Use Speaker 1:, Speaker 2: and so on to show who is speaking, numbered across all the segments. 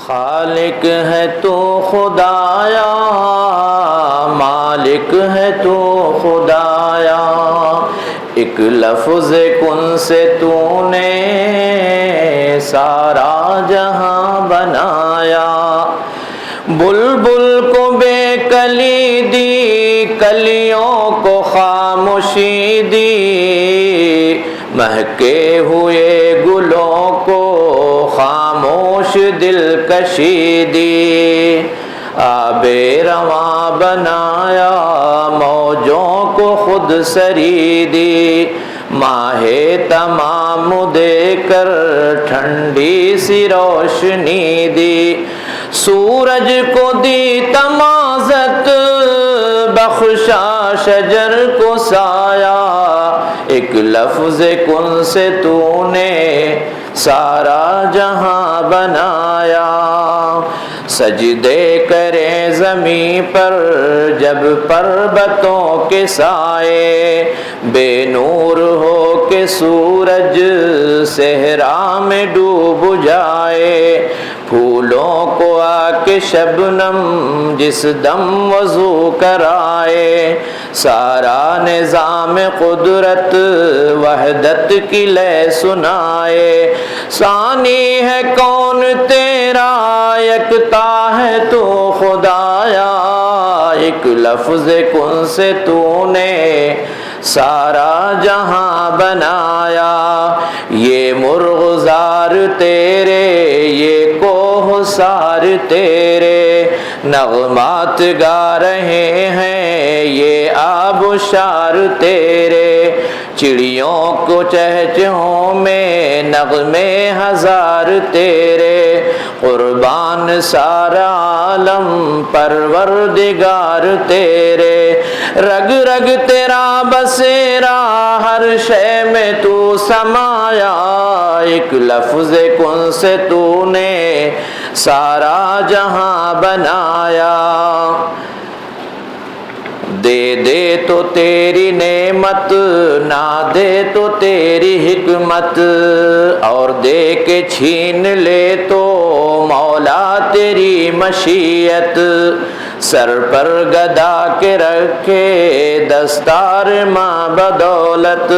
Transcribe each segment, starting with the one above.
Speaker 1: خالق ہے تو خدایا، مالک ہے تو خدایا، ایک لفظ کن سے تو نے سارا جہاں بنایا۔ بلبل کو بے کلی دی، کلیوں کو خاموشی دی، مہکے ہوئے گلوں کو خاموش دلکشی دی، آب رواں بنایا، موجوں کو خود سری دی، ماہ تمام دے کر ٹھنڈی سی روشنی دی، سورج کو دی تمازت، بخشا شجر کو سایہ، ایک لفظ کن سے تو نے سارا جہاں بنایا۔ سجدے کریں زمین پر جب پربتوں کے سائے، بے نور ہو کے سورج صحرا میں ڈوب جائے، پھولوں کو آ کے شبنم جس دم وضو کرائے، سارا نظام قدرت وحدت کی لے سنائے، ثانی ہے کون تیرا یکتا ہے تو خدایا، ایک لفظ کن سے تو نے سارا جہاں بنایا، یہ مرغزار تیرے، یہ کوہسار تیرے، نغمات گا رہے ہیں یہ آبشار تیرے، چڑیوں کو چہچہوں میں نغمے ہزار تیرے، قربان سارا عالم پروردگار تیرے، رگ رگ تیرا بسیرا ہر شے میں تو سمایا، ایک لفظ کن سے تو نے سارا جہاں بنایا، دے دے تو تیری نعمت، نہ دے تو تیری حکمت، اور دے کے چھین لے تو مولا تیری مشیت، سر پر گدا کے رکھے دستار ماں بدولت،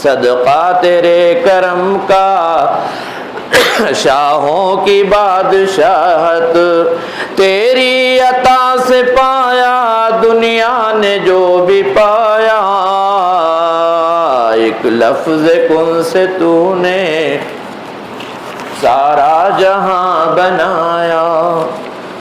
Speaker 1: صدقہ تیرے کرم کا شاہوں کی بادشاہت، تیری عطا سے پایا دنیا نے جو بھی پایا، ایک لفظ کن سے تو نے سارا جہاں بنایا۔